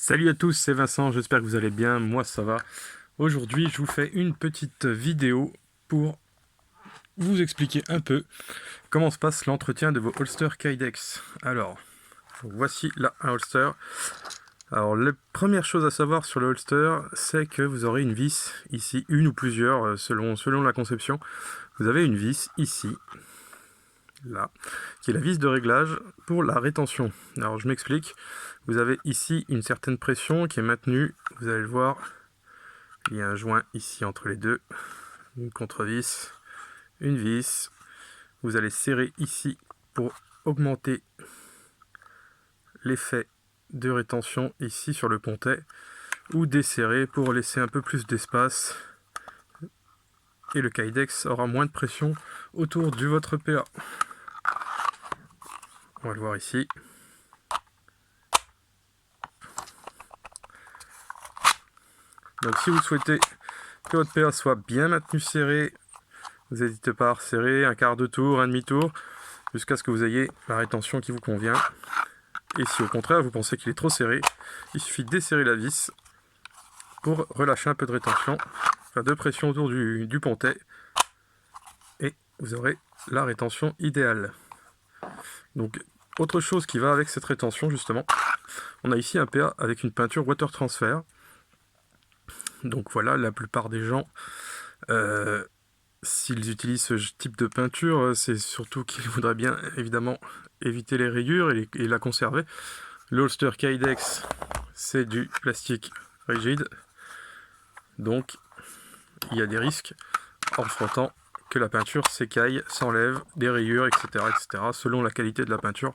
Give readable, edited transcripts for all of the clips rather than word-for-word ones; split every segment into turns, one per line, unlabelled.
Salut à tous, c'est Vincent, j'espère que vous allez bien, moi ça va. Aujourd'hui je vous fais une petite vidéo pour vous expliquer un peu comment se passe l'entretien de vos holsters Kydex. Alors, voici là un holster. Alors la première chose à savoir sur le holster, c'est que vous aurez une vis ici, une ou plusieurs selon la conception. Vous avez une vis ici, là, qui est la vis de réglage pour la rétention. Alors je m'explique, vous avez ici une certaine pression qui est maintenue, vous allez le voir, il y a un joint ici entre les deux, une contre-vis, une vis, vous allez serrer ici pour augmenter l'effet de rétention ici sur le pontet, ou desserrer pour laisser un peu plus d'espace, et le Kydex aura moins de pression autour de votre PA. On va le voir ici. Donc si vous souhaitez que votre PA soit bien maintenu serré, vous n'hésitez pas à resserrer un quart de tour, un demi-tour, jusqu'à ce que vous ayez la rétention qui vous convient. Et si au contraire vous pensez qu'il est trop serré, il suffit de desserrer la vis pour relâcher un peu de rétention, enfin de pression autour du pontet, et vous aurez la rétention idéale. Donc autre chose qui va avec cette rétention justement, on a ici un PA avec une peinture water transfer. Donc voilà, la plupart des gens, s'ils utilisent ce type de peinture, c'est surtout qu'ils voudraient bien évidemment éviter les rayures et la conserver. Le holster Kydex, c'est du plastique rigide, donc il y a des risques en frottant que la peinture s'écaille, s'enlève, des rayures, etc., etc., selon la qualité de la peinture.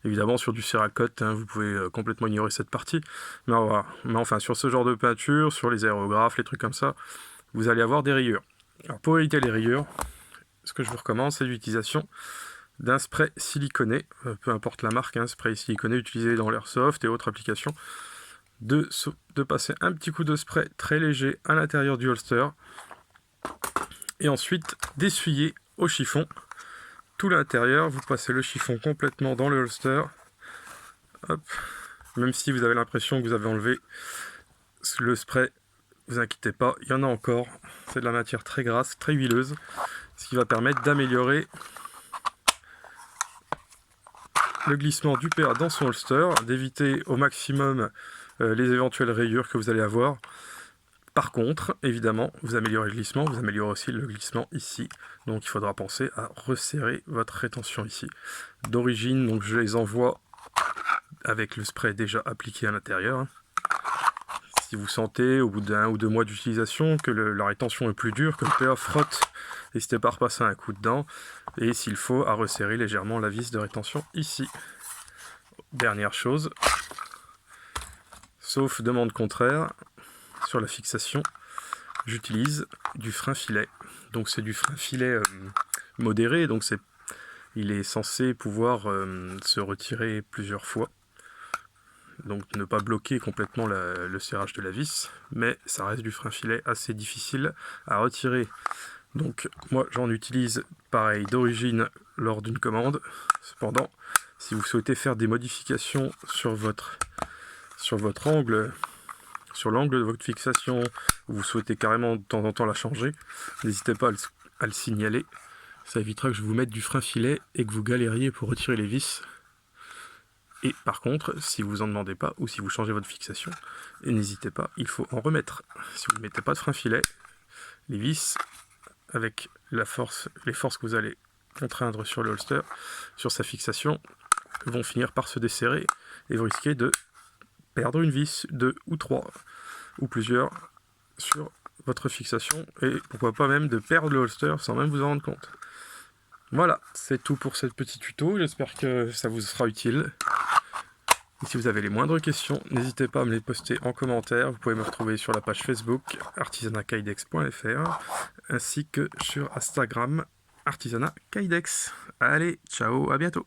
Évidemment, sur du Cerakote, hein, vous pouvez complètement ignorer cette partie. Mais, voilà. Mais enfin, sur ce genre de peinture, sur les aérographes, les trucs comme ça, vous allez avoir des rayures. Alors, pour éviter les rayures, ce que je vous recommande, c'est l'utilisation d'un spray siliconé, peu importe la marque, hein, spray siliconé utilisé dans l'airsoft et autres applications, de passer un petit coup de spray très léger à l'intérieur du holster, et ensuite d'essuyer au chiffon tout l'intérieur. Vous passez le chiffon complètement dans le holster. Hop. Même si vous avez l'impression que vous avez enlevé le spray, vous inquiétez pas, il y en a encore. C'est de la matière très grasse, très huileuse, ce qui va permettre d'améliorer le glissement du PA dans son holster, d'éviter au maximum les éventuelles rayures que vous allez avoir. Par contre, évidemment, vous améliorez le glissement, vous améliorez aussi le glissement ici. Donc il faudra penser à resserrer votre rétention ici. D'origine, donc je les envoie avec le spray déjà appliqué à l'intérieur. Si vous sentez au bout d'1 ou 2 mois d'utilisation que la rétention est plus dure, que le PA frotte, n'hésitez pas à repasser un coup dedans. Et s'il faut, à resserrer légèrement la vis de rétention ici. Dernière chose, sauf demande contraire, sur la fixation, j'utilise du frein filet. Donc c'est du frein filet modéré, donc il est censé pouvoir se retirer plusieurs fois. Donc ne pas bloquer complètement le serrage de la vis, mais ça reste du frein filet assez difficile à retirer. Donc moi j'en utilise pareil d'origine lors d'une commande. Cependant, si vous souhaitez faire des modifications sur votre angle, sur l'angle de votre fixation, vous souhaitez carrément de temps en temps la changer, n'hésitez pas à le signaler. Ça évitera que je vous mette du frein filet et que vous galériez pour retirer les vis. Et par contre, si vous en demandez pas ou si vous changez votre fixation, n'hésitez pas, il faut en remettre. Si vous ne mettez pas de frein filet, les vis, avec les forces que vous allez contraindre sur le holster, sur sa fixation, vont finir par se desserrer et vous risquez de perdre une vis, 2 ou 3 ou plusieurs sur votre fixation, et pourquoi pas même de perdre le holster sans même vous en rendre compte. Voilà, c'est tout pour ce petit tuto, j'espère que ça vous sera utile. Et si vous avez les moindres questions, n'hésitez pas à me les poster en commentaire. Vous pouvez me retrouver sur la page Facebook artisanatkydex.fr ainsi que sur Instagram artisanatkydex. Allez, ciao, à bientôt.